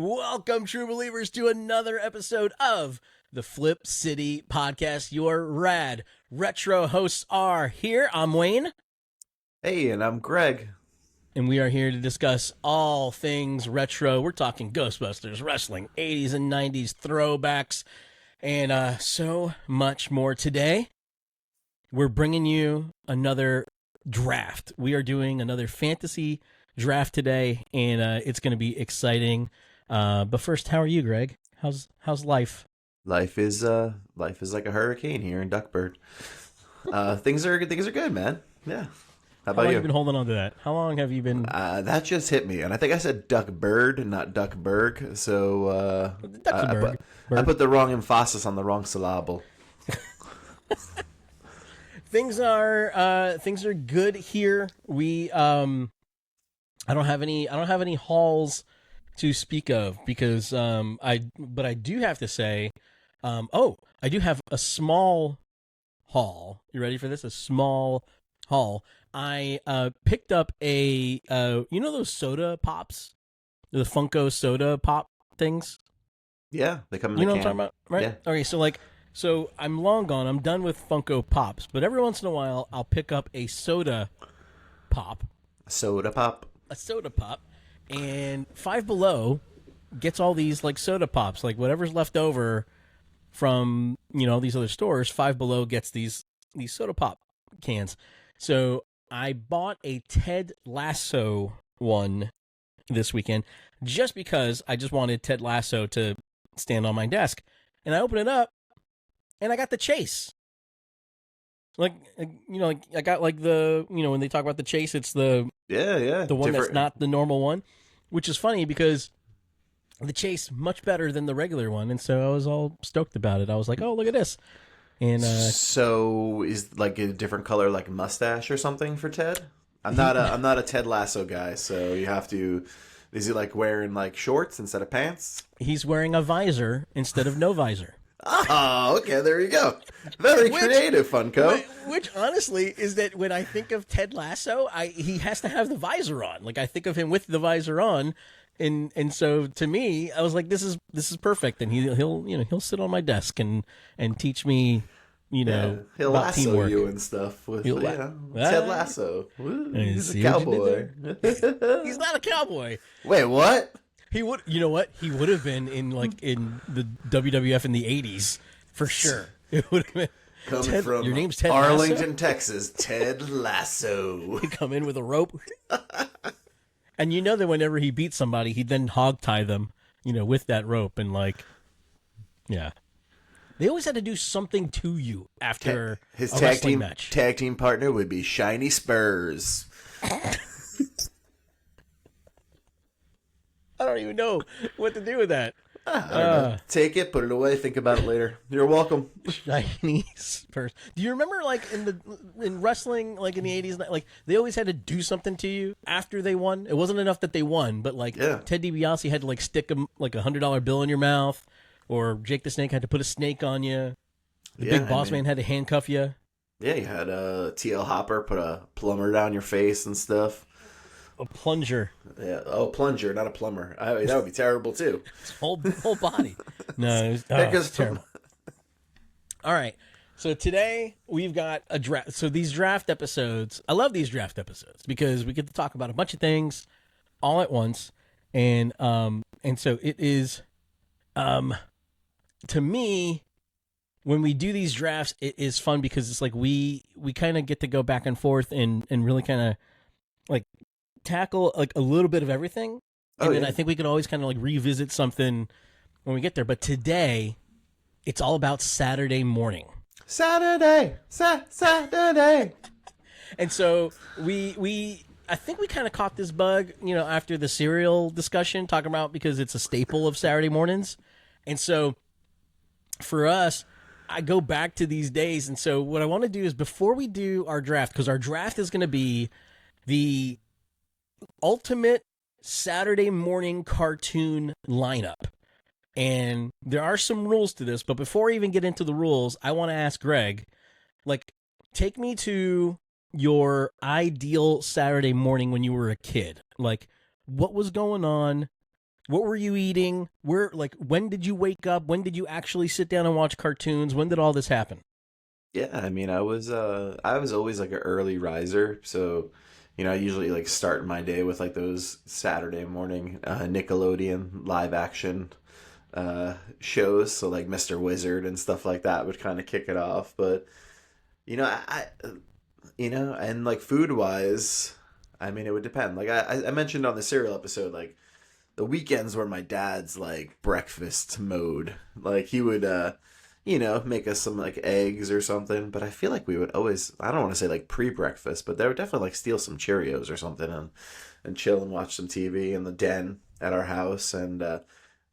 Welcome, true believers, to another episode of the Flip City Podcast. Your rad retro hosts are here. I'm Wayne. Hey, and I'm Greg. And we are here to discuss all things retro. We're talking Ghostbusters, wrestling, 80s and 90s throwbacks, and so much more. Today, we're bringing you another draft. We are doing another fantasy draft today, and it's going to be exciting. But first, how are you, Greg? How's life? Life is like a hurricane here in Duckburg. Things are good, man. Yeah. How about How long you? have you been holding on to that? How long have you been? That just hit me, and I think I said Duckburg, not Duckburg. So I put the wrong emphasis on the wrong syllable. Things are good here. We I don't have any hauls to speak of because but I do have to say I do have a small haul. You ready for this? A small haul. I picked up a you know those soda pops? The Funko soda pop things? Yeah, they come in You know the what can. I'm talking about, right? Yeah. Okay, so I'm long gone. I'm done with Funko Pops, but every once in a while I'll pick up a soda pop, Soda pop. and Five Below gets all these like soda pops, like whatever's left over from all these other stores. Five Below gets these soda pop cans. So I bought a Ted Lasso one this weekend just because I just wanted Ted Lasso to stand on my desk, and I open it up. And I got the chase. Like I got like the, when they talk about the chase, it's the one that's not the normal one, which is funny because the chase much better than the regular one. And so I was all stoked about it. I was like, oh, look at this. And so is like a different color, like mustache or something for Ted? I'm not a Ted Lasso guy, so you have to. Is he like wearing like shorts instead of pants? He's wearing a visor instead of no visor. Oh, okay, there you go. Very creative, Funko. Which honestly is that when I think of Ted Lasso, he has to have the visor on. Like I think of him with the visor on, and so to me, I was like, this is perfect. And he'll sit on my desk and teach me, He'll about lasso teamwork. you and stuff with Ted Lasso. Woo, he's a See what you cowboy. He's not a cowboy. Wait, what? He would, you know what? He would have been in the WWF in the 80s for sure. It would have been. Coming from your name's Ted Arlington, Lasso? Texas, Ted Lasso. He'd come in with a rope. And that whenever he beat somebody, he'd then hog tie them, with that rope. And yeah. They always had to do something to you after His a tag wrestling match. team partner would be Shiny Spurs. I don't even know what to do with that. I don't know. Take it, put it away, think about it later. You're welcome. Shiny Spurs. Do you remember, in wrestling, in the 80s, they always had to do something to you after they won? It wasn't enough that they won, but, Ted DiBiase had to, stick a $100 bill in your mouth, or Jake the Snake had to put a snake on you. The Big Boss Man had to handcuff you. Yeah, you had T.L. Hopper put a plumber down your face and stuff. A plunger. Yeah. Oh, plunger, not a plumber. That would be terrible too. Whole body. No, it was terrible. All right. So today we've got a draft. So these draft episodes, I love these draft episodes because we get to talk about a bunch of things all at once, and so it is, to me, when we do these drafts, it is fun because it's like we kind of get to go back and forth and really kind of tackle a little bit of everything, and then I think we can always kind of revisit something when we get there. But today, it's all about Saturday morning. Saturday. And so I think we kind of caught this bug, after the cereal discussion, talking about because it's a staple of Saturday mornings, and so for us, I go back to these days, and so what I want to do is before we do our draft, because our draft is going to be the ultimate Saturday morning cartoon lineup. And there are some rules to this, but before I even get into the rules, I want to ask Greg, take me to your ideal Saturday morning when you were a kid. What was going on What were you eating? When did you wake up? When did you actually sit down and watch cartoons? When did all this happen? Yeah, I mean, I was always like an early riser, so I usually like start my day with like those Saturday morning Nickelodeon live action shows, so like Mr. Wizard and stuff like that would kind of kick it off. But and like food wise, I mean, it would depend. Like I mentioned on the cereal episode, like the weekends were my dad's like breakfast mode. Like he would make us some like eggs or something. But I feel like we would always, I don't want to say like pre-breakfast, but they would definitely like steal some Cheerios or something and chill and watch some TV in the den at our house. And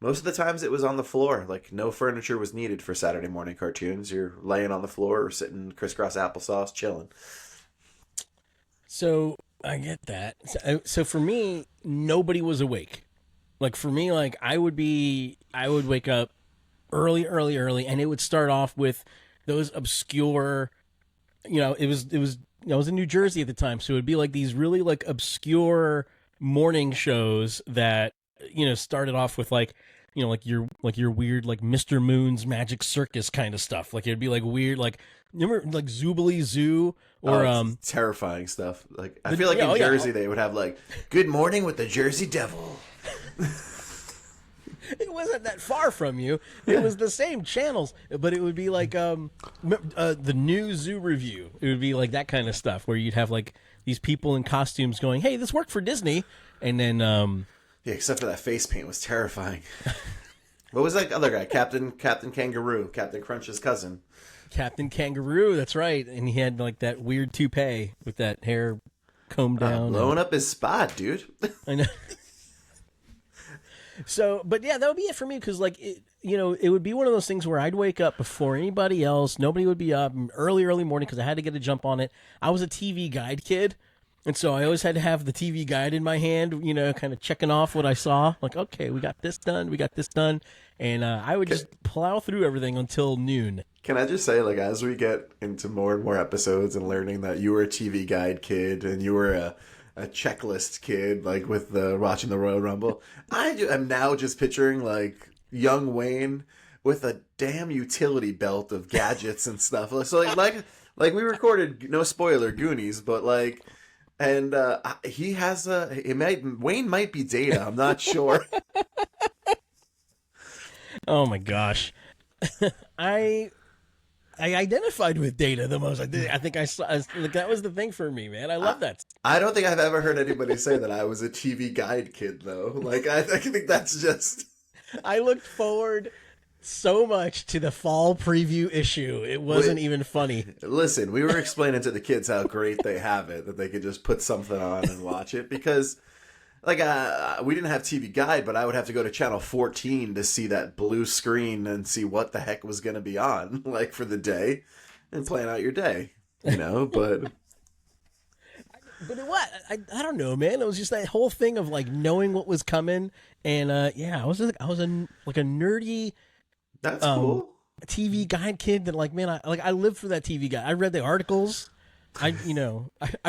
most of the times it was on the floor. Like no furniture was needed for Saturday morning cartoons. You're laying on the floor or sitting crisscross applesauce chilling. So I get that. So for me, nobody was awake. Like for me, like I would wake up early, and it would start off with those obscure, I was in New Jersey at the time, so it would be like these really like obscure morning shows that started off with like like your weird like Mr. Moon's Magic Circus kind of stuff. Like it'd be like weird, like remember like Zoobly Zoo or it's terrifying stuff. Like I feel like in Jersey they would have like Good Morning with the Jersey Devil. It wasn't that far from you. It was the same channels, but it would be like the new Zoo Review. It would be like that kind of stuff where you'd have like these people in costumes going, "Hey, this worked for Disney," and then yeah, except for that face paint was terrifying. What was that other guy? Captain Kangaroo, Captain Crunch's cousin. Captain Kangaroo, that's right, and he had like that weird toupee with that hair combed down, blowing up his spot, dude. I know. So, but yeah, that would be it for me because, like, it would be one of those things where I'd wake up before anybody else. Nobody would be up early morning because I had to get a jump on it. I was a TV guide kid, and so I always had to have the TV guide in my hand, kind of checking off what I saw. Like, okay, we got this done, and I would just plow through everything until noon. Can I just say, like, as we get into more and more episodes and learning that you were a TV guide kid and you were a checklist kid, like with watching the Royal Rumble, am now just picturing like young Wayne with a damn utility belt of gadgets and stuff. So like we recorded, no spoiler, Goonies, but like, and he has Wayne might be Data. I'm not sure. Oh my gosh, I identified with Data the most. I think I saw like, that was the thing for me, man. I love that. I don't think I've ever heard anybody say that I was a TV guide kid, though. Like, I think that's just... I looked forward so much to the fall preview issue. It wasn't even funny. Listen, we were explaining to the kids how great they have it, that they could just put something on and watch it, because... Like, we didn't have TV Guide, but I would have to go to channel 14 to see that blue screen and see what the heck was going to be on, like, for the day, and plan out your day, but... But what? I don't know, man. It was just that whole thing of, like, knowing what was coming, and, I was a nerdy... That's cool. TV Guide kid that, like, man, I lived for that TV Guide. I read the articles. I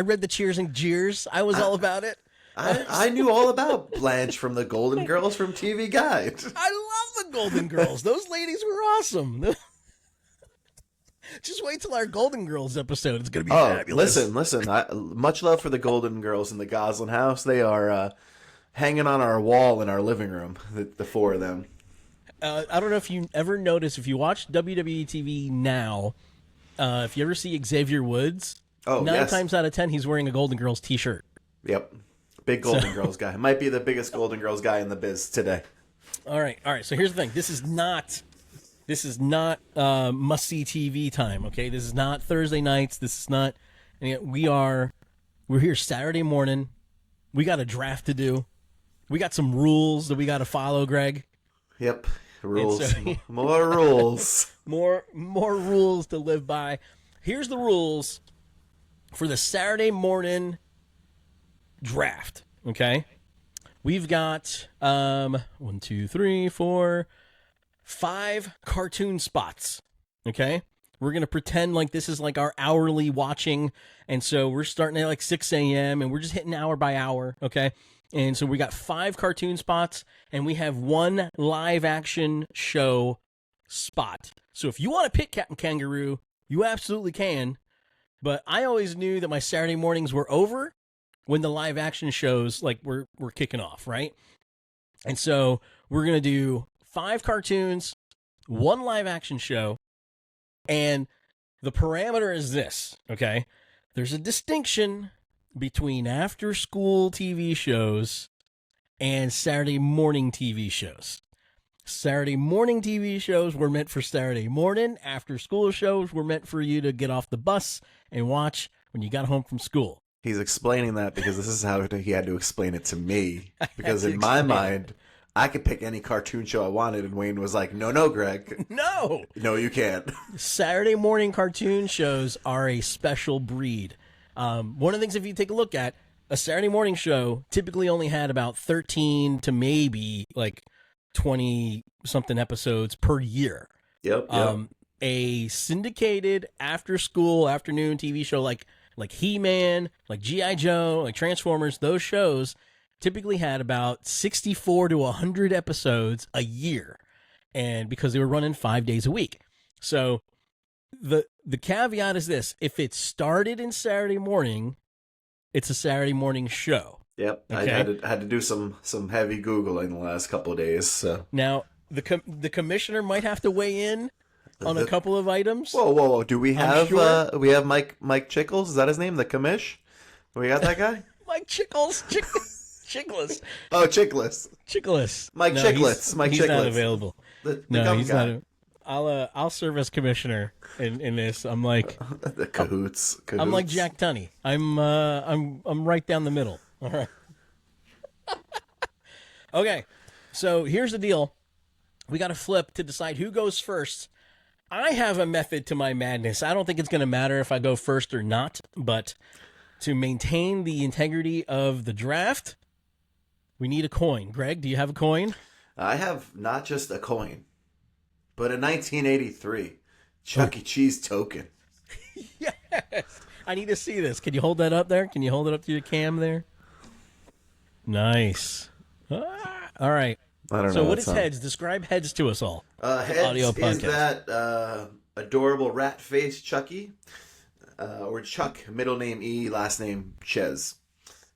read the Cheers and Jeers. I was all about it. I knew all about Blanche from the Golden Girls from TV Guide. I love the Golden Girls. Those ladies were awesome. Just wait till our Golden Girls episode. It's going to be fabulous. Listen. Much love for the Golden Girls in the Goslin house. They are hanging on our wall in our living room, the four of them. I don't know if you ever notice, if you watch WWE TV now, if you ever see Xavier Woods, 9 times out of 10, he's wearing a Golden Girls t-shirt. Yep. Big Golden Girls guy. Might be the biggest Golden Girls guy in the biz today. All right. So here's the thing. This is not must-see TV time, okay? This is not Thursday nights. This is not... We're here Saturday morning. We got a draft to do. We got some rules that we got to follow, Greg. Yep. Rules. More rules. More rules to live by. Here's the rules for the Saturday morning draft, okay? We've got 1, 2, 3, 4, 5 cartoon spots, okay? We're going to pretend like this is like our hourly watching, and so we're starting at like 6 a.m., and we're just hitting hour by hour, okay? And so we got 5 cartoon spots, and we have 1 live action show spot. So if you want to pick Captain Kangaroo, you absolutely can. But I always knew that my Saturday mornings were over when the live action shows like were kicking off, right? And so we're going to do 5 cartoons, 1 live action show, and the parameter is this, okay? There's a distinction between after-school TV shows and Saturday morning TV shows. Saturday morning TV shows were meant for Saturday morning. After-school shows were meant for you to get off the bus and watch when you got home from school. He's explaining that because this is how he had to explain it to me. Because in my mind, I could pick any cartoon show I wanted, and Wayne was like, no, Greg. No, you can't. Saturday morning cartoon shows are a special breed. One of the things, if you take a look at, a Saturday morning show typically only had about 13 to maybe like 20-something episodes per year. Yep. A syndicated after-school, afternoon TV show like He-Man, like G.I. Joe, like Transformers, those shows typically had about 64 to 100 episodes a year, and because they were running 5 days a week. So the caveat is this: if it started in Saturday morning, it's a Saturday morning show. Yep. Okay? I had to do some heavy Googling the last couple of days. So now the commissioner might have to weigh in on a couple of items. Whoa! Do we have we have Mike Chickles? Is that his name? The commish? We got that guy? Mike Chickles. Chickless. Oh, Chickless. Mike Chicklets. Mike He's Chicklets. not available. He's guy. Not. I'll serve as commissioner in this. I'm like the cahoots. I'm like Jack Tunney. I'm right down the middle. All right. Okay. So here's the deal. We got to flip to decide who goes first. I have a method to my madness. I don't think it's going to matter if I go first or not, but to maintain the integrity of the draft, we need a coin. Greg, do you have a coin? I have not just a coin, but a 1983 Chuck E. Cheese token. Yes. I need to see this. Can you hold that up there? Can you hold it up to your cam there? Nice. All right. I don't know. So what is heads? Describe heads to us all. Heads audio podcast. Is that adorable rat face Chucky, or Chuck, middle name E, last name Ches.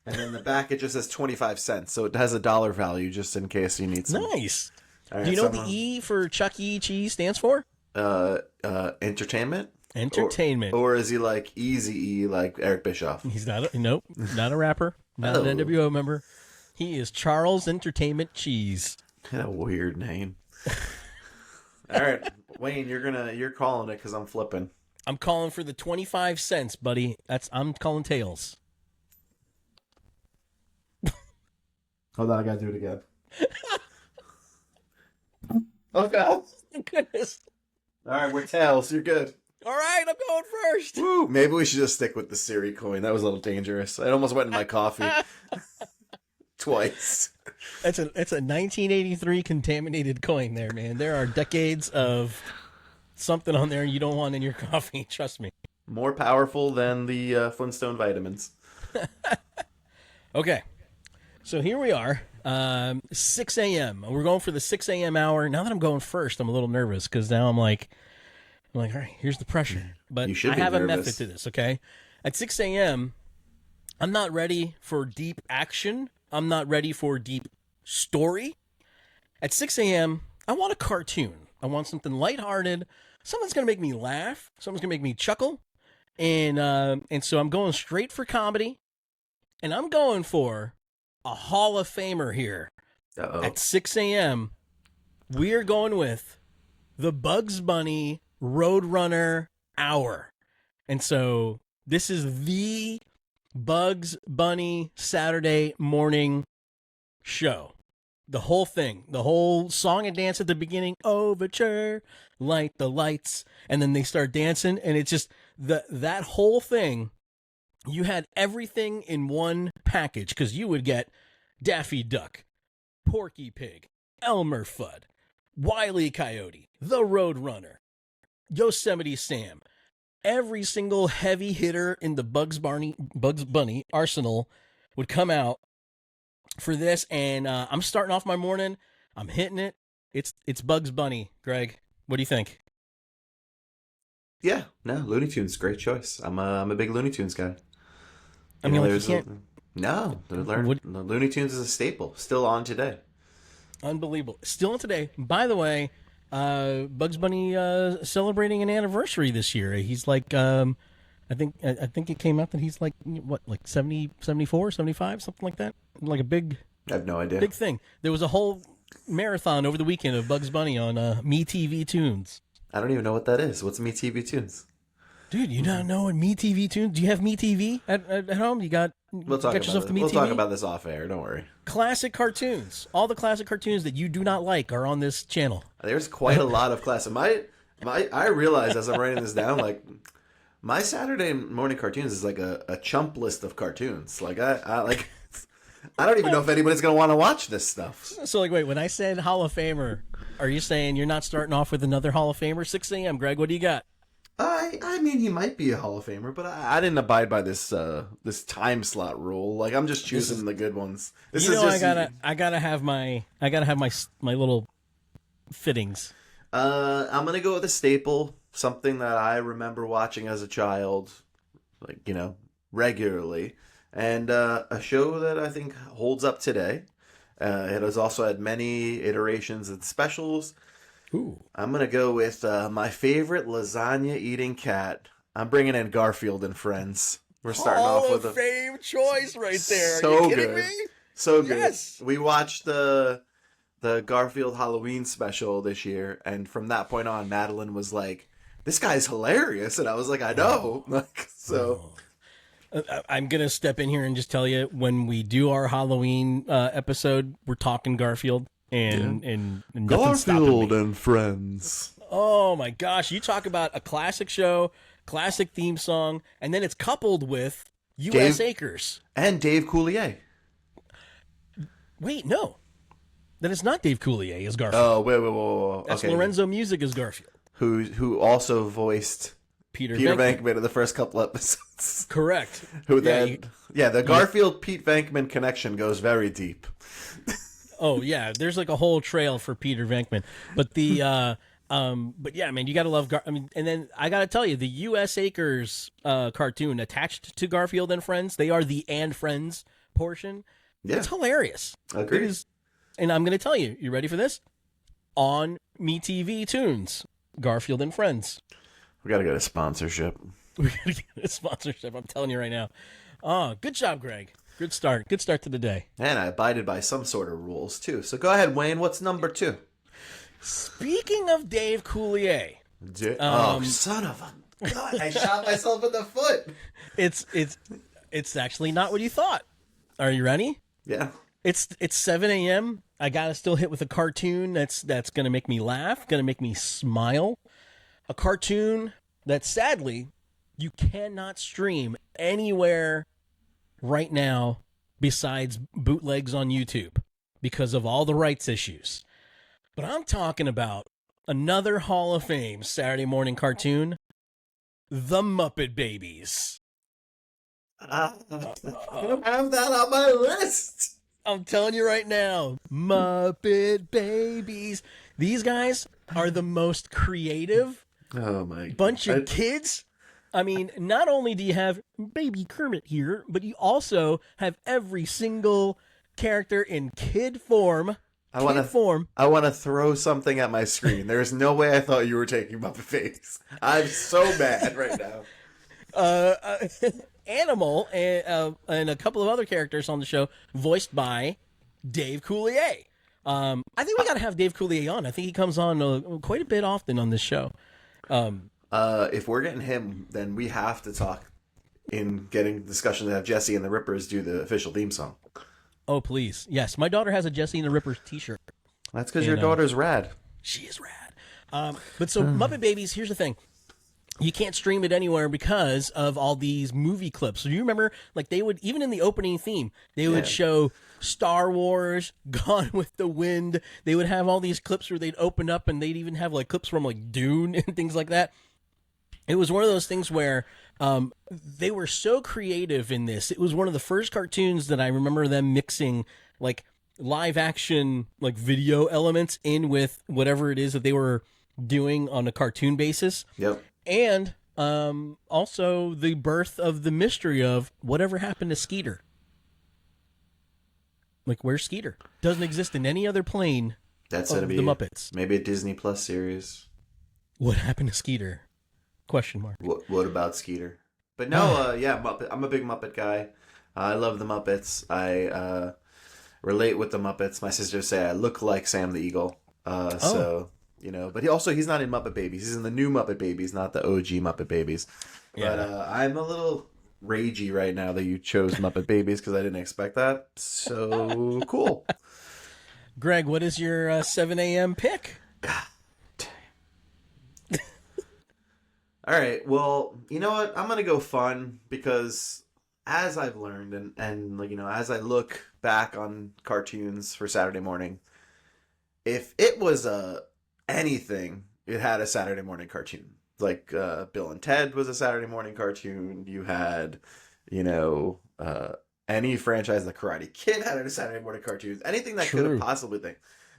And then the back, it just says 25 cents. So it has a dollar value just in case you need some. Nice. Right, do you know what the E for Chuck E. Cheese stands for? Entertainment? Entertainment. Or is he like Easy E, like Eric Bischoff? He's not. Nope. Not a rapper. Not an NWO member. He is Charles Entertainment Cheese. What a weird name. All right, Wayne, you're calling it because I'm flipping. I'm calling for the 25 cents, buddy. I'm calling tails. Hold on, I gotta do it again. Oh God! Goodness. All right, we're tails. You're good. All right, I'm going first. Woo! Maybe we should just stick with the Siri coin. That was a little dangerous. I almost went in my coffee twice. It's a 1983 contaminated coin there, man. There are decades of something on there you don't want in your coffee. Trust me. More powerful than the Flintstone vitamins. Okay. So here we are, 6 a.m. We're going for the 6 a.m. hour. Now that I'm going first, I'm a little nervous because now I'm like, all right, here's the pressure. But I have a method to this, okay? At 6 a.m., I'm not ready for deep action. I'm not ready for deep story. At 6 a.m., I want a cartoon. I want something lighthearted. Something's going to make me laugh. Something's going to make me chuckle. And so I'm going straight for comedy. And I'm going for a Hall of Famer here. Uh-oh. At 6 a.m., we are going with the Bugs Bunny Roadrunner Hour. And so this is the Bugs Bunny Saturday morning show. The whole thing, the whole song and dance at the beginning, overture, light the lights, and then they start dancing, and it's just that whole thing. You had everything in one package because you would get Daffy Duck, Porky Pig, Elmer Fudd, Wile E. Coyote, the Roadrunner, Yosemite Sam. Every single heavy hitter in the Bugs Bunny arsenal would come out for this, and I'm starting off my morning. I'm hitting it. It's Bugs Bunny, Greg. What do you think? Yeah, no, Looney Tunes, great choice. I'm a big Looney Tunes guy. I mean, like, you can't... the Looney Tunes is a staple, still on today. Unbelievable. Still on today. By the way, Bugs Bunny celebrating an anniversary this year. He's like, I think it came out that he's like, what, like 70, 74, 75, something like that? Like a big... I have no idea. Big thing. There was a whole marathon over the weekend of Bugs Bunny on MeTV Tunes. I don't even know what that is. What's MeTV Tunes? Dude, you not know what MeTV Tunes? Do you have MeTV at home? We'll talk about this off air. Don't worry. Classic cartoons. All the classic cartoons that you do not like are on this channel. There's quite a lot of classic. I realize as I'm writing this down, like my Saturday morning cartoons is like a chump list of cartoons. Like I don't even know if anybody's gonna want to watch this stuff. So like, wait, when I said Hall of Famer, are you saying you're not starting off with another Hall of Famer? 6 a.m. Greg, what do you got? I mean, he might be a Hall of Famer, but I didn't abide by this this time slot rule. Like, I'm just choosing the good ones. I gotta have my little fittings. I'm gonna go with a staple, something that I remember watching as a child, like, regularly, and a show that I think holds up today. It has also had many iterations and specials. Ooh. I'm going to go with my favorite lasagna-eating cat. I'm bringing in Garfield and Friends. We're starting off with a fame choice right there. So Are you kidding good. me? So good. Yes. We watched the Garfield Halloween special this year, and from that point on, Madeline was like, "This guy's hilarious," and I was like, "I know." I'm going to step in here and just tell you, when we do our Halloween episode, we're talking Garfield. And Garfield and Friends. Oh my gosh, you talk about a classic show, classic theme song, and then it's coupled with U.S. Acres and Dave Coulier. Wait, no, that is not Dave Coulier as Garfield. Oh, wait. That's okay. Lorenzo Music as Garfield, who also voiced Peter Venkman in the first couple episodes. Correct. The Garfield Pete Venkman connection goes very deep. Oh yeah, there's like a whole trail for Peter Venkman, but but yeah, man, you gotta love. And then I gotta tell you, the U.S. Acres cartoon attached to Garfield and Friends, they are the and Friends portion. Yeah. It's hilarious. Agreed. And I'm gonna tell you, you ready for this? On MeTV Tunes, Garfield and Friends. We gotta get a sponsorship. We gotta get a sponsorship. I'm telling you right now. Oh, good job, Greg. Good start. Good start to the day. And I abided by some sort of rules, too. So go ahead, Wayne. What's number 2? Speaking of Dave Coulier. Son of a... God, I shot myself in the foot. It's actually not what you thought. Are you ready? Yeah. It's 7 a.m. I got to still hit with a cartoon that's going to make me laugh, going to make me smile. A cartoon that, sadly, you cannot stream anywhere right now besides bootlegs on YouTube because of all the rights issues. But I'm talking about another Hall of Fame Saturday morning cartoon, The Muppet Babies. I don't have that on my list. I'm telling you right now, Muppet Babies. These guys are the most creative bunch of kids. I mean, not only do you have Baby Kermit here, but you also have every single character in kid form. I want to throw something at my screen. There's no way I thought you were taking Muppet Babies. I'm so mad right now. Animal and a couple of other characters on the show voiced by Dave Coulier. I think we got to have Dave Coulier on. I think he comes on quite a bit often on this show. If we're getting him, then we have to talk in getting discussion to have Jesse and the Rippers do the official theme song. Oh, please. Yes, my daughter has a Jesse and the Rippers t-shirt. That's because your daughter's rad. She is rad. But so Muppet Babies, here's the thing. You can't stream it anywhere because of all these movie clips. So you remember, like, they would, even in the opening theme, they would show Star Wars, Gone with the Wind. They would have all these clips where they'd open up and they'd even have, like, clips from, like, Dune and things like that. It was one of those things where they were so creative in this. It was one of the first cartoons that I remember them mixing like live action, like video elements in with whatever it is that they were doing on a cartoon basis. Yep. And also the birth of the mystery of whatever happened to Skeeter. Like, where's Skeeter? Doesn't exist in any other plane That's of gonna be the Muppets. maybe a Disney Plus series. What happened to Skeeter? Question mark. What about Skeeter? But no, yeah, Muppet. I'm a big Muppet guy. I love the Muppets. I relate with the Muppets. My sisters say I look like Sam the Eagle. So, you know, but he's not in Muppet Babies. He's in the new Muppet Babies, not the OG Muppet Babies. Yeah. But I'm a little ragey right now that you chose Muppet Babies because I didn't expect that. So cool. Greg, what is your 7 a.m. pick? God damn. All right. Well, you know what? I'm gonna go fun because as I've learned and like, you know, as I look back on cartoons for Saturday morning, if it was anything, it had a Saturday morning cartoon. Like Bill and Ted was a Saturday morning cartoon. You had, you know, any franchise, the Karate Kid had a Saturday morning cartoon. Anything that could have possibly been.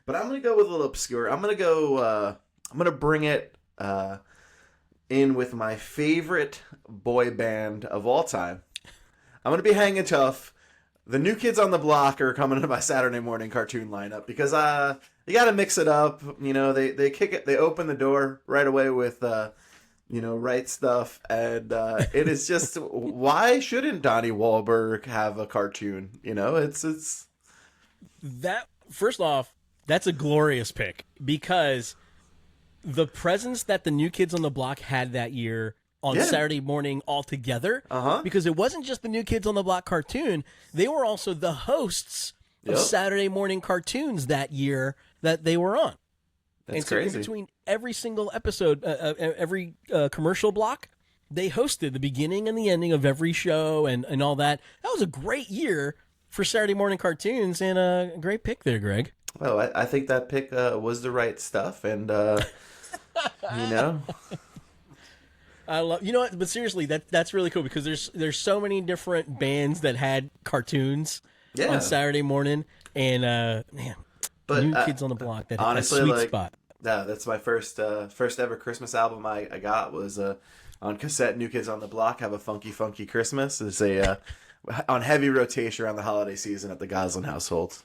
But I'm gonna go with a little obscure. I'm gonna bring it in with my favorite boy band of all time. I'm gonna be hanging tough. The New Kids on the Block are coming into my Saturday morning cartoon lineup because you got to mix it up. You know, they kick it. They open the door right away with you know, right stuff, and it is just why shouldn't Donnie Wahlberg have a cartoon? You know, it's that. First off, that's a glorious pick because the presence that the New Kids on the Block had that year on Saturday morning altogether, because it wasn't just the New Kids on the Block cartoon, they were also the hosts of Saturday morning cartoons that year that they were on. That's crazy. In between every single episode, every commercial block, they hosted the beginning and the ending of every show and all that. That was a great year for Saturday morning cartoons and a great pick there, Greg. Well, I think that pick was the right stuff, and you know. I love, you know what, but seriously, that's really cool because there's so many different bands that had cartoons on Saturday morning, and man, but New Kids on the Block, that honestly, had a sweet like, spot. Yeah, that's my first ever Christmas album I got was on cassette. New Kids on the Block Have a Funky Funky Christmas. It's a on heavy rotation around the holiday season at the Goslin household.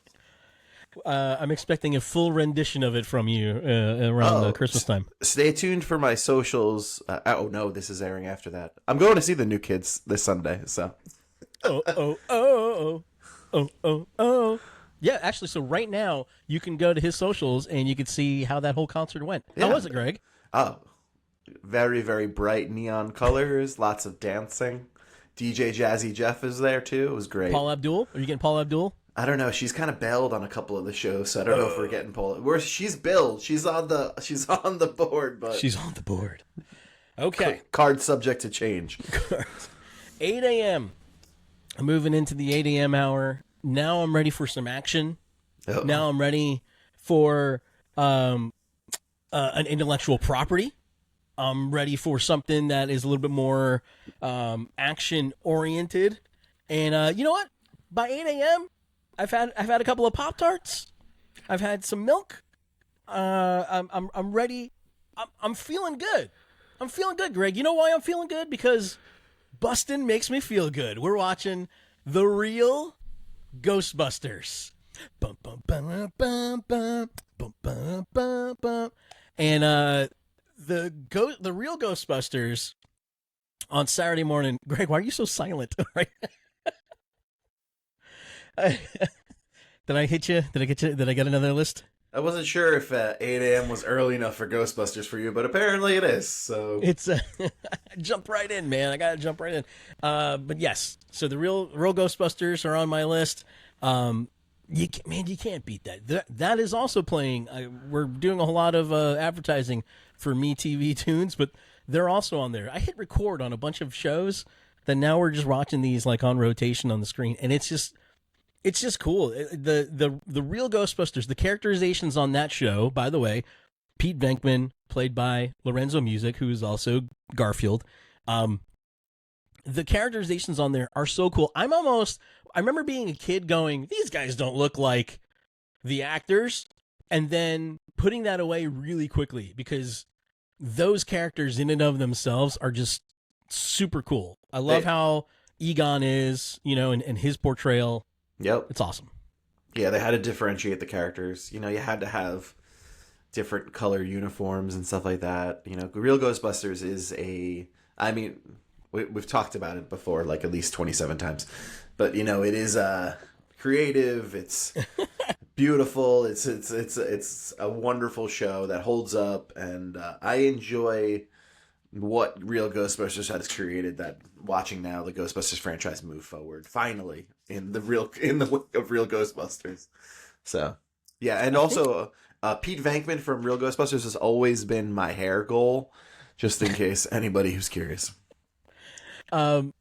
I'm expecting a full rendition of it from you around Christmas time. Stay tuned for my socials. Oh no, this is airing after that. I'm going to see the New Kids this Sunday. So. Oh. Yeah, actually, so right now you can go to his socials and you can see how that whole concert went. How was it, Greg? Oh, very, very bright neon colors, lots of dancing. DJ Jazzy Jeff is there too. It was great. Paul Abdul? Are you getting Paul Abdul? I don't know. She's kind of bailed on a couple of the shows, so I don't know if we're getting Paul. She's billed. She's on the board, but she's on the board. Okay. Card subject to change. 8 a.m. I'm moving into the 8 a.m. hour. Now I'm ready for some action. Uh-oh. Now I'm ready for an intellectual property. I'm ready for something that is a little bit more action oriented. And you know what? By 8 a.m., I've had a couple of Pop-Tarts. I've had some milk. I'm ready. I'm feeling good. I'm feeling good, Greg. You know why I'm feeling good? Because bustin' makes me feel good. We're watching The Real Ghostbusters. Bum, bum, bum, bum, bum, bum, bum, bum, bum. And the Real Ghostbusters on Saturday morning. Greg, why are you so silent? Right? Did I hit you? Did I get you? Did I get another list? I wasn't sure if 8 a.m. was early enough for Ghostbusters for you, but apparently it is. So it's jump right in, man. I gotta jump right in. But yes, so the real Ghostbusters are on my list. You can't beat that. That is also playing. We're doing a whole lot of advertising for Me TV Tunes, but they're also on there. I hit record on a bunch of shows that now we're just watching these like on rotation on the screen, and it's just cool. The Real Ghostbusters, the characterizations on that show, by the way, Pete Venkman, played by Lorenzo Music, who is also Garfield. The characterizations on there are so cool. I remember being a kid going, these guys don't look like the actors, and then putting that away really quickly because those characters in and of themselves are just super cool. I love how Egon is, and his portrayal. Yep. It's awesome. Yeah, they had to differentiate the characters. You had to have different color uniforms and stuff like that. Real Ghostbusters is we've talked about it before, like at least 27 times. But, it is creative. It's beautiful. It's a wonderful show that holds up. And I enjoy what Real Ghostbusters has created, that watching now the Ghostbusters franchise move forward finally in the wake of Real Ghostbusters. So yeah, and also Pete Venkman from Real Ghostbusters has always been my hair goal, just in case anybody who's curious. Wasn't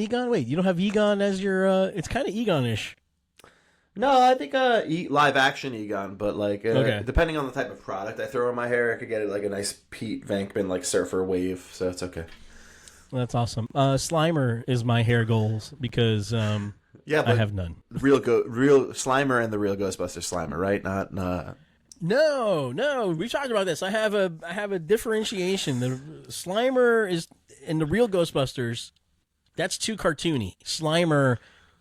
Egon? Wait, you don't have Egon as your it's kind of Egon-ish. No, I think live action Egon, but depending on the type of product I throw in my hair, I could get it like a nice Pete Venkman like surfer wave, so it's okay. That's awesome. Slimer is my hair goals because I have none. Real Slimer and the Real Ghostbusters Slimer, right? Not. No. We talked about this. I have a differentiation. The Slimer is in the Real Ghostbusters. That's too cartoony. Slimer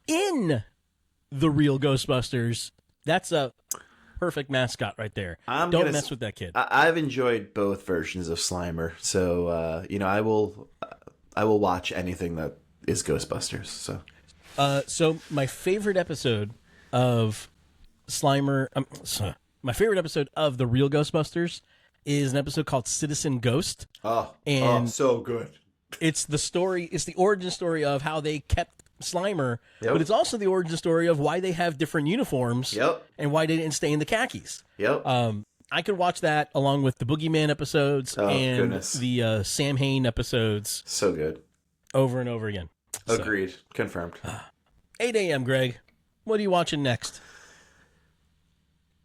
in the Real Ghostbusters, that's a perfect mascot right there. Don't mess with that kid. I've enjoyed both versions of Slimer, so I will watch anything that is Ghostbusters. So my favorite episode of Slimer, my favorite episode of the Real Ghostbusters is an episode called Citizen Ghost. So good. It's the origin story of how they kept Slimer, but it's also the origin story of why they have different uniforms and why they didn't stay in the khakis. I could watch that along with the Boogeyman episodes and the Sam Hain episodes. So good. Over and over again. Agreed. Confirmed. 8 a.m., Greg. What are you watching next?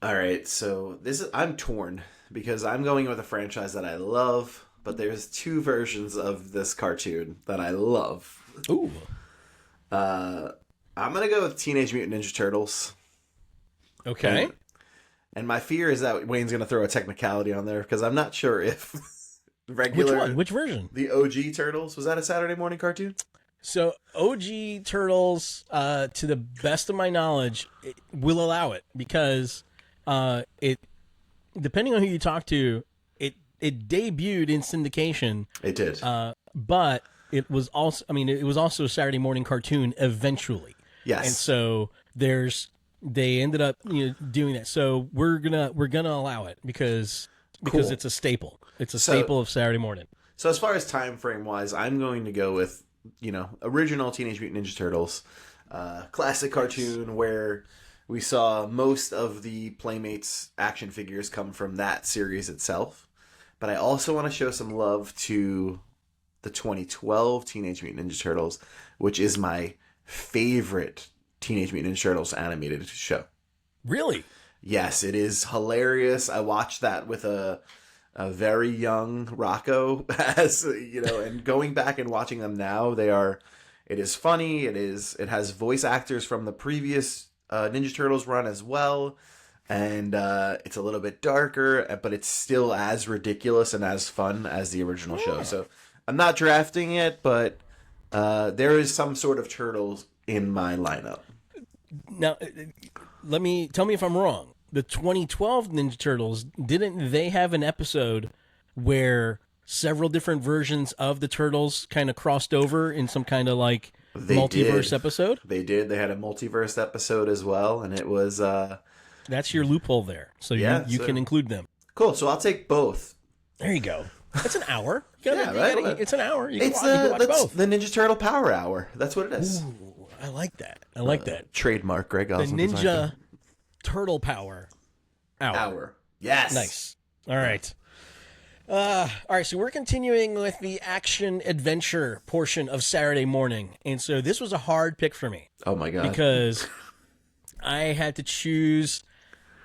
All right, so I'm torn because I'm going with a franchise that I love, but there's two versions of this cartoon that I love. Ooh. I'm going to go with Teenage Mutant Ninja Turtles. Okay. And my fear is that Wayne's going to throw a technicality on there because I'm not sure if regular... Which one? Which version? The OG Turtles. Was that a Saturday morning cartoon? So OG Turtles, to the best of my knowledge, will allow it because depending on who you talk to, it debuted in syndication. It did. But it was also a Saturday morning cartoon eventually. Yes. And so they ended up doing that. So we're gonna allow it because it's a staple. It's a staple of Saturday morning. So as far as time frame wise, I'm going to go with original Teenage Mutant Ninja Turtles, classic cartoon where we saw most of the Playmates action figures come from that series itself. But I also want to show some love to the 2012 Teenage Mutant Ninja Turtles, which is my favorite Teenage Mutant Ninja Turtles animated show. Really? Yes, it is hilarious. I watched that with a very young Rocco, and going back and watching them now, it is funny. It has voice actors from the previous Ninja Turtles run as well. And it's a little bit darker, but it's still as ridiculous and as fun as the original show. So I'm not drafting it, but there is some sort of turtles in my lineup. Now, tell me if I'm wrong. The 2012 Ninja Turtles, didn't they have an episode where several different versions of the Turtles kind of crossed over in some kind of multiverse episode? They did. They had a multiverse episode as well, and it was... That's your loophole there. So you can include them. Cool. So I'll take both. There you go. It's an hour. Right? It's an hour. You can watch both. The Ninja Turtle Power Hour. That's what it is. Ooh, I like that. I like that. Trademark, Greg Osmond. The Ninja Turtle Power Hour. Yes. Nice. All right. All right, so we're continuing with the action adventure portion of Saturday morning. And so this was a hard pick for me. Oh, my God. Because I had to choose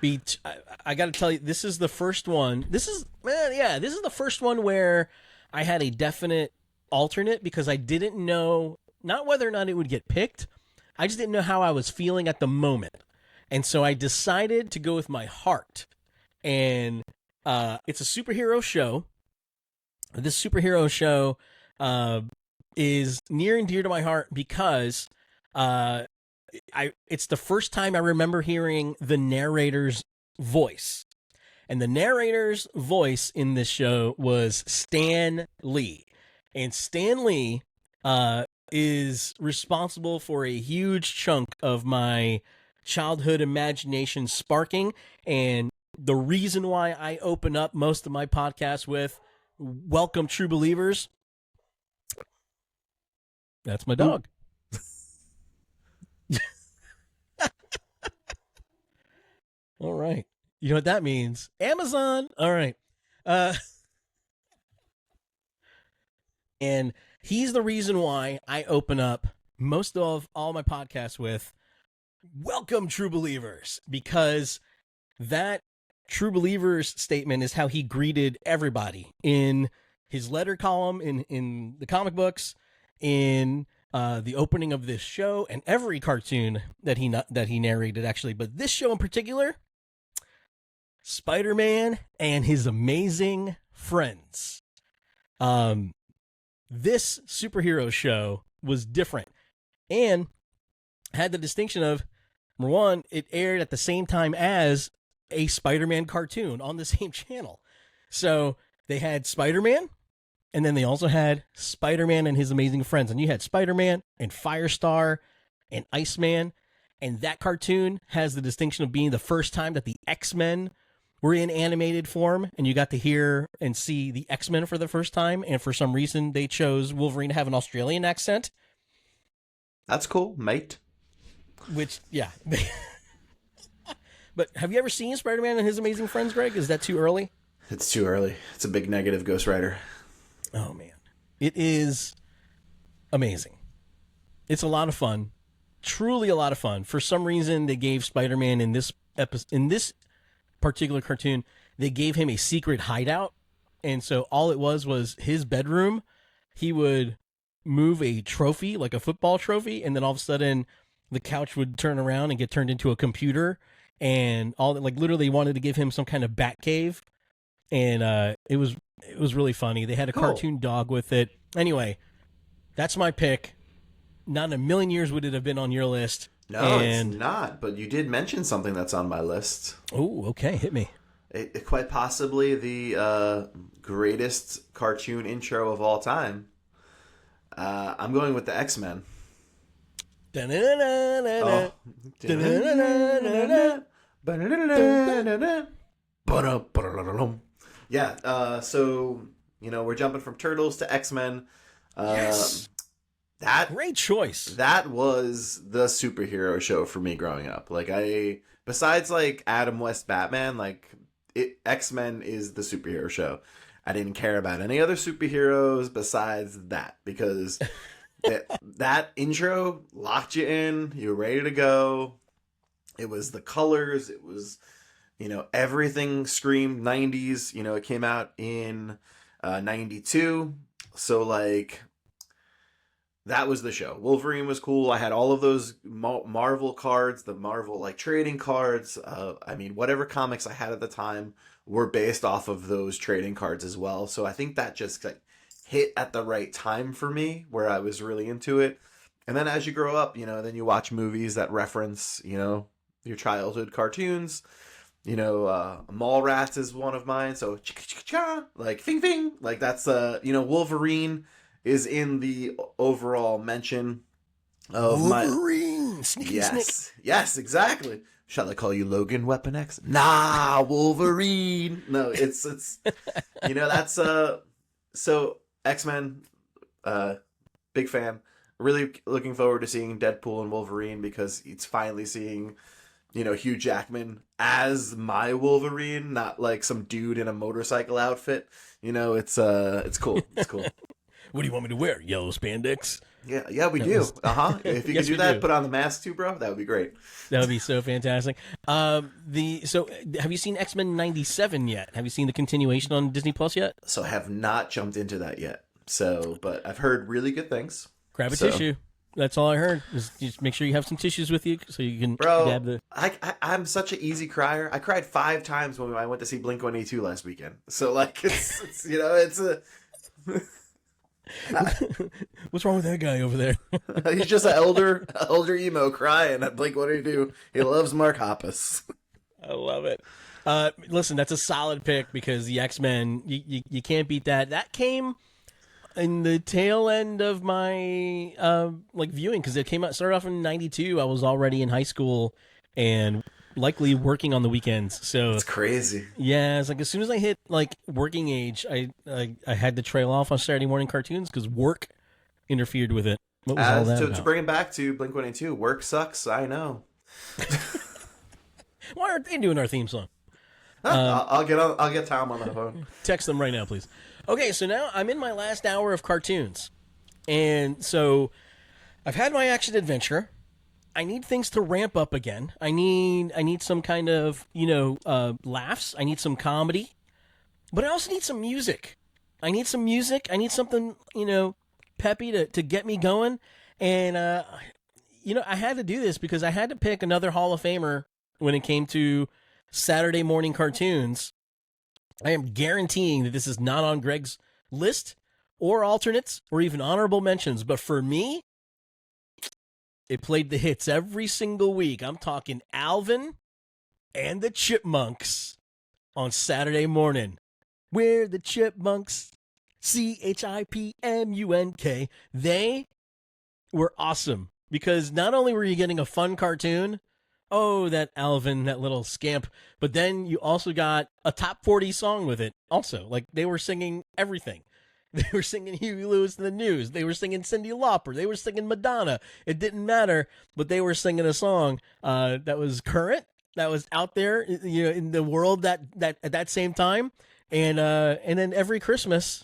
I got to tell you, this is the first one. This is the first one where I had a definite alternate because I didn't know not whether or not it would get picked. I just didn't know how I was feeling at the moment. And so I decided to go with my heart. And it's a superhero show. This superhero show is near and dear to my heart because it's the first time I remember hearing the narrator's voice. And the narrator's voice in this show was Stan Lee. And Stan Lee is responsible for a huge chunk of my childhood imagination sparking. And the reason why I open up most of my podcasts with "Welcome, True Believers." That's my dog. All right. You know what that means? Amazon. All right. And he's the reason why I open up most of all my podcasts with "Welcome, True Believers," because that True Believers statement is how he greeted everybody in his letter column, in the comic books, in the opening of this show, and every cartoon that he narrated, actually. But this show in particular, Spider-Man and His Amazing Friends. This superhero show was different and had the distinction of, number one, it aired at the same time as a Spider-Man cartoon on the same channel. So they had Spider-Man, and then they also had Spider-Man and His Amazing Friends. And you had Spider-Man and Firestar and Iceman. And that cartoon has the distinction of being the first time that the X-Men were in animated form, and you got to hear and see the X-Men for the first time. And for some reason, they chose Wolverine to have an Australian accent. That's cool, mate. Which, yeah. But have you ever seen Spider-Man and His Amazing Friends, Greg? Is that too early? It's too early. It's a big negative, Ghost Rider. Oh, man. It is amazing. It's a lot of fun. Truly a lot of fun. For some reason, they gave Spider-Man in this particular cartoon, they gave him a secret hideout. And so all it was his bedroom. He would move a trophy, like a football trophy, and then all of a sudden the couch would turn around and get turned into a computer. And all that, like, literally wanted to give him some kind of bat cave. And it was really funny. They had a cartoon dog with it. Anyway, that's my pick. Not in a million years would it have been on your list. No, it's not. But you did mention something that's on my list. Oh, okay. Hit me. It quite possibly the greatest cartoon intro of all time. I'm going with the X-Men. Oh. Yeah, so, we're jumping from Turtles to X-Men. Yes. Great choice. That was the superhero show for me growing up. Like, besides, like, Adam West Batman, like, X-Men is the superhero show. I didn't care about any other superheroes besides that, because that intro locked you in. You were ready to go. It was the colors. It was, everything screamed 90s. It came out in 92. So, like, that was the show. Wolverine was cool. I had all of those Marvel cards, the Marvel, like, trading cards. Whatever comics I had at the time were based off of those trading cards as well. So I think that just, like, hit at the right time for me, where I was really into it. And then as you grow up, then you watch movies that reference, your childhood cartoons. Mallrats is one of mine. So, like, fing, fing. Like, that's, Wolverine is in the overall mention of Wolverine! Sneaky Yes. snick. Yes, exactly. Shall I call you Logan, Weapon X? Nah, Wolverine. No, it's that's so X-Men, big fan. Really looking forward to seeing Deadpool and Wolverine, because it's finally seeing, Hugh Jackman as my Wolverine, not like some dude in a motorcycle outfit. It's cool. It's cool. What do you want me to wear? Yellow spandex? Yeah, we do. If you Yes, could do we that, do. put on the mask too, bro. That would be great. That would be so fantastic. So have you seen X-Men 97 yet? Have you seen the continuation on Disney Plus yet? So I have not jumped into that yet. So, but I've heard really good things. Grab a So- tissue. That's all I heard. Just make sure you have some tissues with you so you can Bro, dab the. I'm such an easy crier. I cried 5 times when I went to see Blink-182 last weekend. So like it's it's a What's wrong with that guy over there? he's just an elder emo crying at Blink-182. He loves Mark Hoppus. I love it. Listen, that's a solid pick because the X-Men, you can't beat that. That came in the tail end of my viewing because it started off in '92. I was already in high school and likely working on the weekends. So It's crazy. yeah, it's like as soon as I hit like working age, I had to trail off on Saturday morning cartoons because work interfered with it. What was all that To about? bring it back to Blink-182, work sucks. I know. Why aren't they doing our theme song? I'll get Tom on the phone. Text them right now, please. Okay, so now I'm in my last hour of cartoons. And so I've had my action adventure. I need things to ramp up again. I need some kind of, laughs. I need some comedy. But I also need some music. I need some music. I need something, peppy to get me going. And, I had to do this because I had to pick another Hall of Famer when it came to Saturday morning cartoons. I am guaranteeing that this is not on Greg's list or alternates or even honorable mentions. But for me, it played the hits every single week. I'm talking Alvin and the Chipmunks on Saturday morning. We're the Chipmunks. Chipmunk. They were awesome because not only were you getting a fun cartoon, oh, that Alvin, that little scamp, but then you also got a top 40 song with it also. Like, they were singing everything. They were singing Huey Lewis and the News. They were singing Cyndi Lauper. They were singing Madonna. It didn't matter, but they were singing a song that was current, that was out there, in the world that at that same time. And then every Christmas,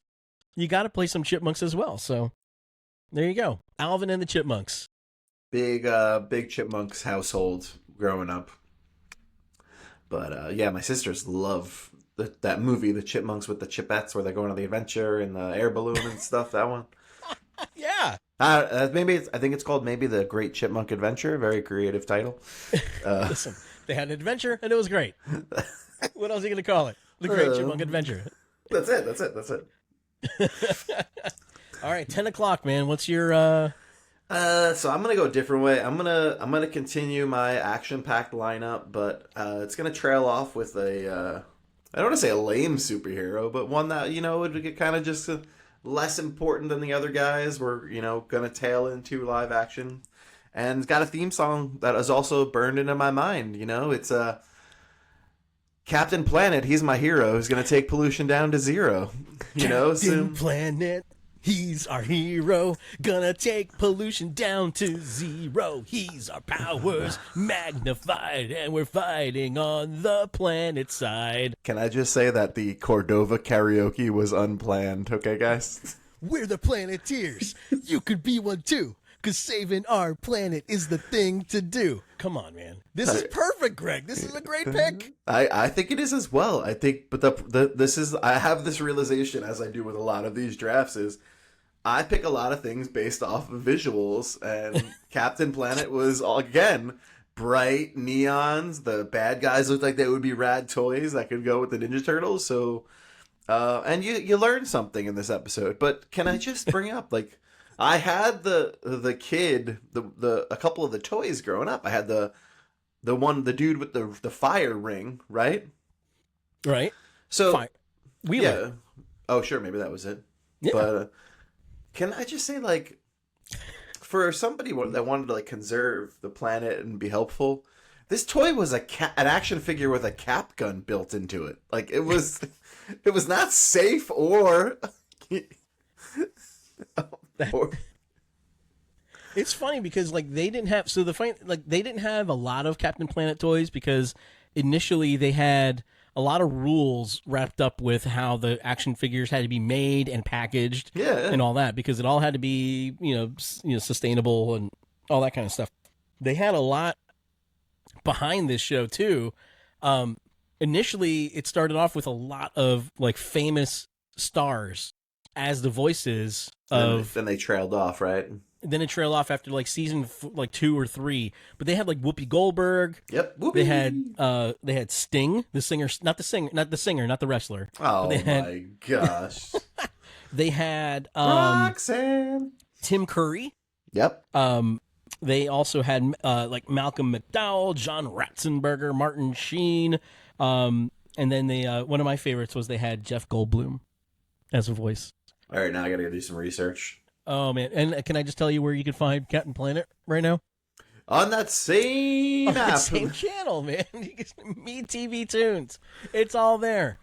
you got to play some Chipmunks as well. So there you go, Alvin and the Chipmunks. Big Chipmunks household growing up. But yeah, my sisters love that movie, The Chipmunks with the Chipettes, where they're going on the adventure in the air balloon and stuff. That one. Yeah. I think it's called maybe The Great Chipmunk Adventure. Very creative title. Listen, they had an adventure and it was great. What else are you going to call it? The Great Chipmunk Adventure. That's it. All right, 10 o'clock, man. What's your... So I'm gonna go a different way. I'm gonna continue my action-packed lineup, but it's gonna trail off with a I don't want to say a lame superhero, but one that would get kind of just less important than the other guys. We're gonna tail into live action, and it's got a theme song that is also burned into my mind. It's Captain Planet. He's my hero. Who's gonna take pollution down to zero. Captain Planet. He's our hero, gonna take pollution down to zero. He's our powers magnified, and we're fighting on the planet side. Can I just say that the Cordova karaoke was unplanned, okay, guys? We're the Planeteers. You could be one too, because saving our planet is the thing to do. Come on, man. This is perfect, Greg. This is a great pick. I think it is as well. I think, but I have this realization, as I do with a lot of these drafts, is I pick a lot of things based off of visuals, and Captain Planet was, again, bright neons. The bad guys looked like they would be rad toys that could go with the Ninja Turtles. So, and you learned something in this episode. But can I just bring up, I had the kid, a couple of the toys growing up. I had the dude with the fire ring, right? Right. So, Wheeler. yeah. Oh, sure, maybe that was it. Yeah. But can I just say, for somebody that wanted to conserve the planet and be helpful, this toy was an action figure with a cap gun built into it. It was not safe or. It's funny because they didn't have they didn't have a lot of Captain Planet toys because initially they had a lot of rules wrapped up with how the action figures had to be made and packaged, and all that, because it all had to be sustainable and all that kind of stuff. They had a lot behind this show too. Initially, it started off with a lot of like famous stars as the voices of. Then they trailed off, right? Then it trailed off after like season 2 or 3. But they had like Whoopi Goldberg. Yep, Whoopi. They had Sting, the singer, not the wrestler. Oh my gosh. They had Roxanne. Tim Curry. Yep. They also had like Malcolm McDowell, John Ratzenberger, Martin Sheen, and then they one of my favorites was they had Jeff Goldblum as a voice. All right, now I got to go do some research. Oh man! And can I just tell you where you can find Captain Planet right now? On that same app, that same channel, man. Me TV Tunes. It's all there.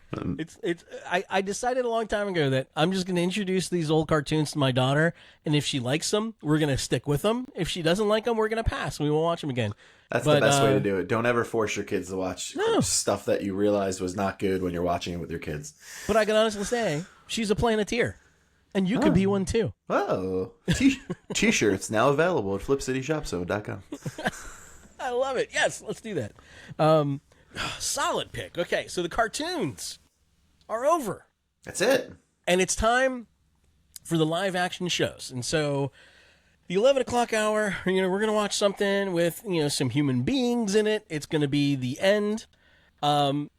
I decided a long time ago that I'm just going to introduce these old cartoons to my daughter, and if she likes them, we're going to stick with them. If she doesn't like them, we're going to pass. We won't watch them again. That's the best way to do it. Don't ever force your kids to watch stuff that you realize was not good when you're watching it with your kids. But I can honestly say she's a Planeteer. And you could be one too. Oh, T-shirts now available at flipcityshopzone.com. I love it. Yes, let's do that. Solid pick. Okay, so the cartoons are over. That's it. And it's time for the live action shows. And so the 11 o'clock hour, we're going to watch something with, some human beings in it. It's going to be the end. But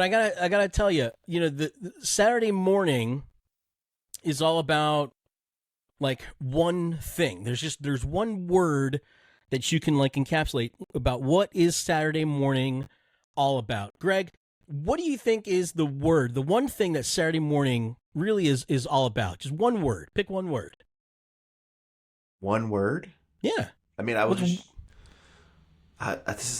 I gotta tell you, the Saturday morning is all about like one thing. There's one word that you can like encapsulate about what is Saturday morning all about. Greg, what do you think is the word, the one thing that Saturday morning really is all about? Just one word. Pick one word. One word? Yeah. I mean, I was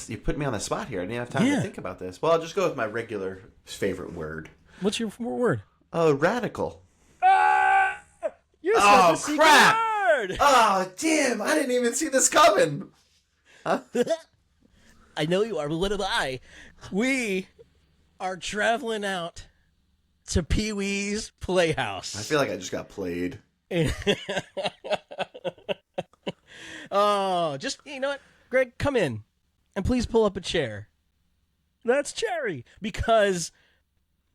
you put me on the spot here. I didn't have time to think about this. Well, I'll just go with my regular favorite word. What's your word? Radical. You're such a secret crap! word. Oh, damn! I didn't even see this coming. Huh? I know you are, but what am I? We are traveling out to Pee-wee's Playhouse. I feel like I just got played. Oh, just, you know what? Greg, come in and please pull up a chair. That's Cherry. Because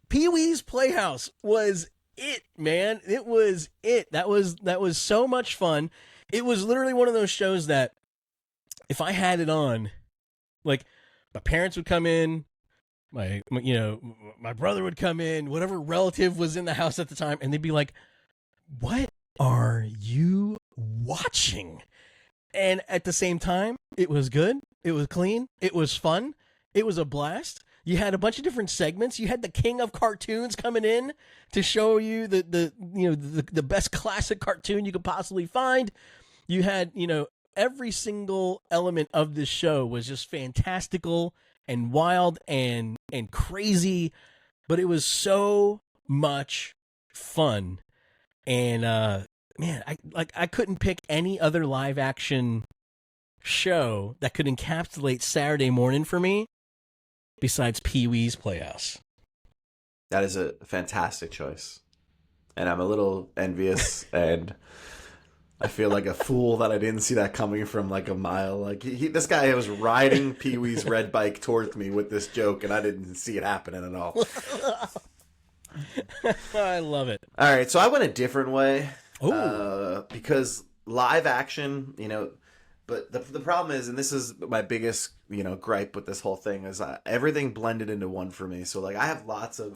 Pee-wee's Playhouse was it, man. It was it. That was so much fun. It was literally one of those shows that if I had it on, like, my parents would come in, my brother would come in, whatever relative was in the house at the time, and they'd be like, "What are you watching?" And at the same time, it was good. It was clean. It was fun. It was a blast. You had a bunch of different segments. You had the king of cartoons coming in to show you the best classic cartoon you could possibly find. You had, every single element of this show was just fantastical and wild and crazy, but it was so much fun. And man, I couldn't pick any other live action show that could encapsulate Saturday morning for me besides Pee-wee's Playhouse. That is a fantastic choice. And I'm a little envious and I feel like a fool that I didn't see that coming from like a mile. Like this guy was riding Pee-wee's red bike towards me with this joke and I didn't see it happening at all. I love it. All right, so I went a different way. Because live action, but the problem is, and this is my biggest, gripe with this whole thing, is everything blended into one for me. So, like, I have lots of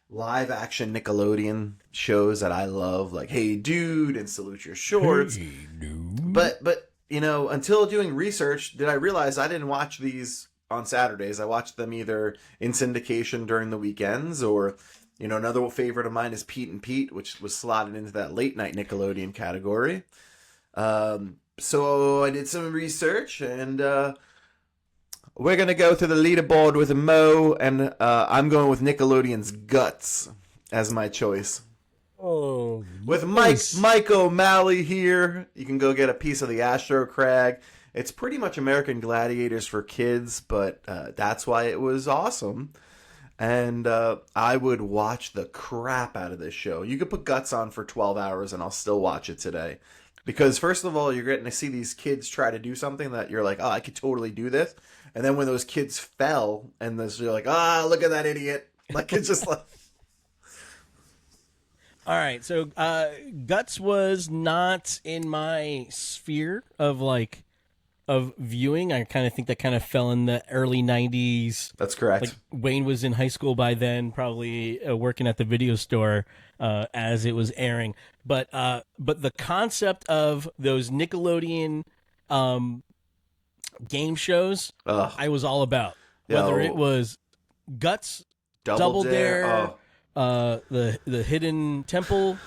live action Nickelodeon shows that I love, like Hey Dude and Salute Your Shorts. Hey Dude. But until doing research, did I realize I didn't watch these on Saturdays. I watched them either in syndication during the weekends or... another favorite of mine is Pete and Pete, which was slotted into that late night Nickelodeon category. So I did some research, and we're going to go through the leaderboard with Mo, and I'm going with Nickelodeon's Guts as my choice. Oh, with Mike O'Malley here, you can go get a piece of the Astro Crag. It's pretty much American Gladiators for kids, but that's why it was awesome. And I would watch the crap out of this show. You could put Guts on for 12 hours and I'll still watch it today. Because first of all, you're getting to see these kids try to do something that you're like, oh, I could totally do this. And then when those kids fell and you're like, look at that idiot. Like, it's just like... All right, so Guts was not in my sphere of viewing. I kind of think that kind of fell in the early 90s. That's correct. Like Wayne was in high school by then, probably working at the video store as it was airing. But the concept of those Nickelodeon game shows, I was all about. Whether it was Guts, Double Dare, the Hidden Temple,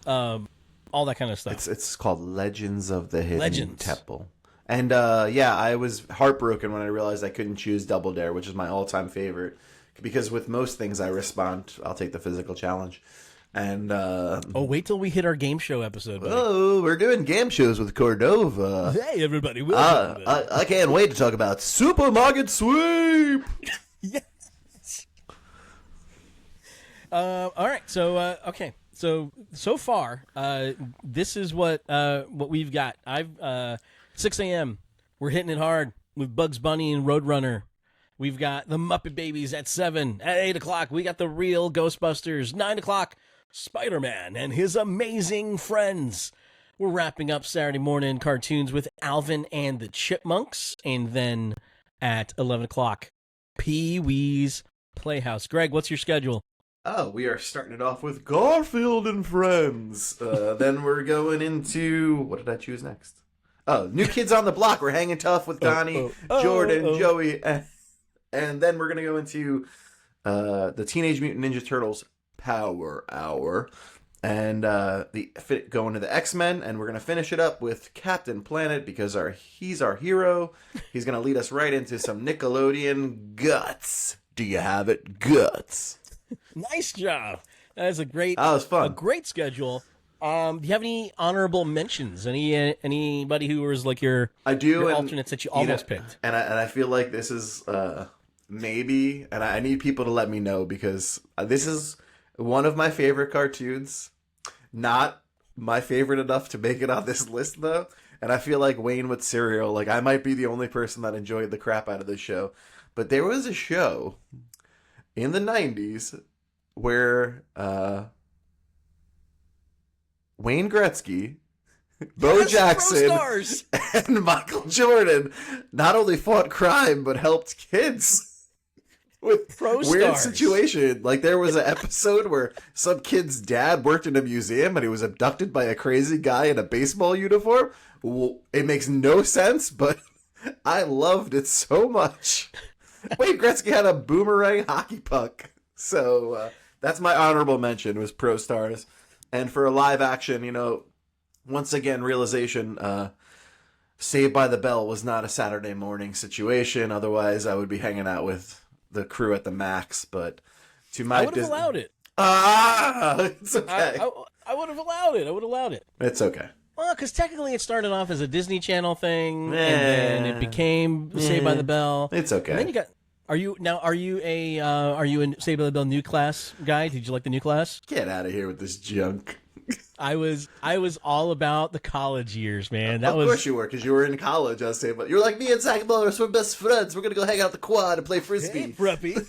all that kind of stuff. It's called Legends of the Hidden Temple. And I was heartbroken when I realized I couldn't choose Double Dare, which is my all-time favorite. Because with most things I respond, I'll take the physical challenge. And wait till we hit our game show episode, buddy. Oh, we're doing game shows with Cordova. Hey, everybody. I can't wait to talk about Supermarket Sweep. Yes. All right. So, okay. So far, this is what we've got. 6 a.m. We're hitting it hard with Bugs Bunny and Roadrunner. We've got the Muppet Babies at 7. At 8 o'clock, we got the real Ghostbusters. 9 o'clock, Spider-Man and his amazing friends. We're wrapping up Saturday morning cartoons with Alvin and the Chipmunks. And then at 11 o'clock, Pee-wee's Playhouse. Greg, what's your schedule? Oh, we are starting it off with Garfield and Friends. Then we're going into... What did I choose next? Oh, New Kids on the Block. We're hanging tough with Donnie, Jordan, Joey. And then we're going to go into the Teenage Mutant Ninja Turtles Power Hour. And going to the X-Men. And we're going to finish it up with Captain Planet because he's our hero. He's going to lead us right into some Nickelodeon Guts. Do you have it? Guts. Nice job. That is that was fun. A great schedule. Do you have any honorable mentions? Anybody who was like your alternates that you almost picked? And I feel like this is maybe, and I need people to let me know because this is one of my favorite cartoons. Not my favorite enough to make it on this list though. And I feel like Wayne with cereal, like I might be the only person that enjoyed the crap out of this show. But there was a show in the 90s where Wayne Gretzky, Bo Jackson, and Michael Jordan not only fought crime, but helped kids with weird situation. Like there was an episode where some kid's dad worked in a museum and he was abducted by a crazy guy in a baseball uniform. It makes no sense, but I loved it so much. Wayne Gretzky had a boomerang hockey puck. So that's my honorable mention was Pro Stars. And for a live action, once again, realization, Saved by the Bell was not a Saturday morning situation. Otherwise, I would be hanging out with the crew at the Max. But to my I would have allowed it. It's okay. I would have allowed it. It's okay. Well, because technically it started off as a Disney Channel thing, and then it became Saved by the Bell. It's okay. And then you got... Are you a Saved by the Bell new class guy? Did you like the new class? Get out of here with this junk. I was all about the college years, man. Of course you were, because you were in college. I was saying, but you're like me and Zach Miller, we're best friends. We're gonna go hang out at the quad and play frisbee. Hey, preppy.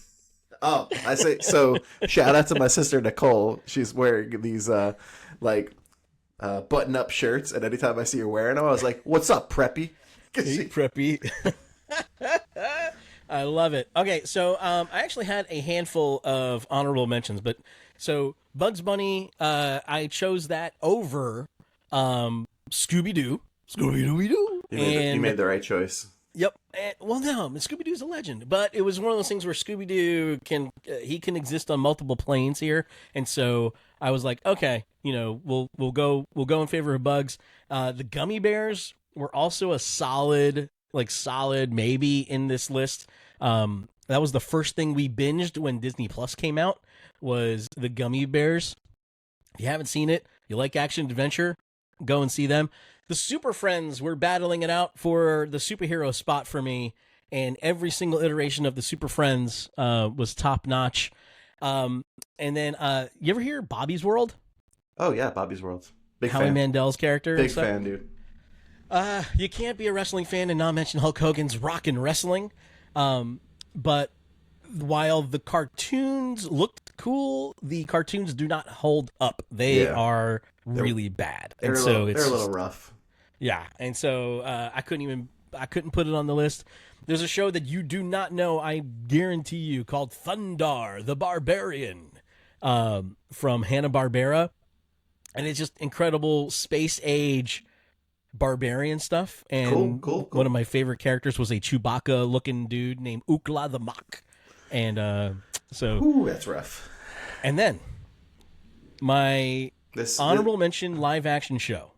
Oh, I say so. Shout out to my sister Nicole. She's wearing these button-up shirts, and anytime I see her wearing them, I was like, "What's up, preppy?" Hey, preppy. I love it. Okay, so I actually had a handful of honorable mentions, but so Bugs Bunny, I chose that over Scooby-Doo. Scooby-Doo. You made the right choice. Yep. Well, no, Scooby-Doo's a legend, but it was one of those things where Scooby-Doo can exist on multiple planes here, and so I was like, okay, we'll go in favor of Bugs. The Gummy Bears were also a solid maybe in this list. That was the first thing we binged when Disney Plus came out, was the Gummy Bears. If you haven't seen it, you like action adventure, go and see them. The Super Friends were battling it out for the superhero spot for me, and every single iteration of the Super Friends was top notch. And then, you ever hear Bobby's World? Oh yeah, Bobby's World. Big Howie fan. Mandel's character. Big fan, dude. You can't be a wrestling fan and not mention Hulk Hogan's Rockin' Wrestling. But while the cartoons looked cool, the cartoons do not hold up. They are really bad, and so they're a little rough. Yeah, and so I couldn't put it on the list. There's a show that you do not know, I guarantee you, called Thundar the Barbarian, from Hanna-Barbera, and it's just incredible space age barbarian stuff. And cool. One of my favorite characters was a Chewbacca looking dude named Ukla the Mach. And Ooh, that's rough. And then my honorable mention live action show.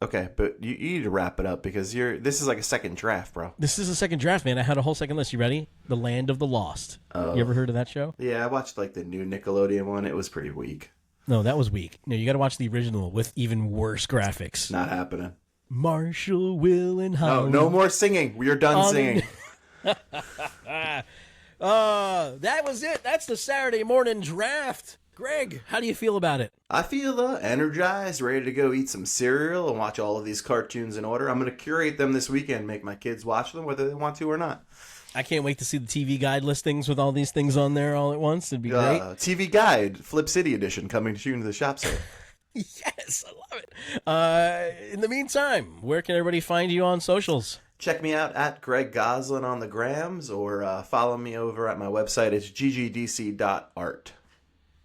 Okay, but you need to wrap it up because this is like a second draft, bro. This is a second draft, man. I had a whole second list. You ready? The Land of the Lost. You ever heard of that show? Yeah, I watched like the new Nickelodeon one. It was pretty weak. No, that was weak. No, you got to watch the original with even worse graphics. Not happening. Marshall, Will, and Holly. No more singing. We're done singing. That was it. That's the Saturday morning draft. Greg, how do you feel about it? I feel energized, ready to go eat some cereal and watch all of these cartoons in order. I'm going to curate them this weekend, make my kids watch them whether they want to or not. I can't wait to see the TV Guide listings with all these things on there all at once. It'd be great. TV Guide, Flip City Edition, coming soon to the shop site. Yes, I love it. In the meantime, where can everybody find you on socials? Check me out at Greg Goslin on the grams, or follow me over at my website. It's ggdc.art.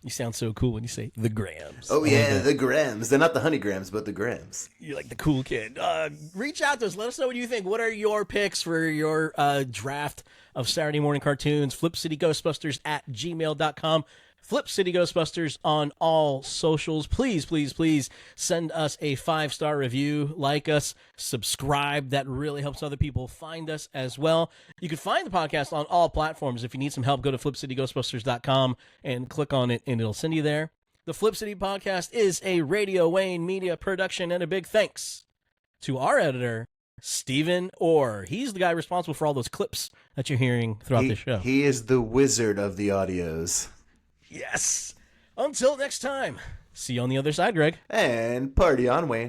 You sound so cool when you say the grams. Oh, yeah, the grams. They're not the honey grams, but the grams. You're like the cool kid. Reach out to us. Let us know what you think. What are your picks for your draft of Saturday morning cartoons? FlipCityGhostbusters at gmail.com. Flip City Ghostbusters on all socials. Please, please, please send us a 5-star review. Like us, subscribe. That really helps other people find us as well. You can find the podcast on all platforms. If you need some help, go to FlipCityGhostbusters.com and click on it, and it'll send you there. The Flip City Podcast is a Radio Wayne Media production, and a big thanks to our editor, Stephen Orr. He's the guy responsible for all those clips that you're hearing throughout the show. He is the wizard of the audios. Yes. Until next time. See you on the other side, Greg. And party on, Wayne.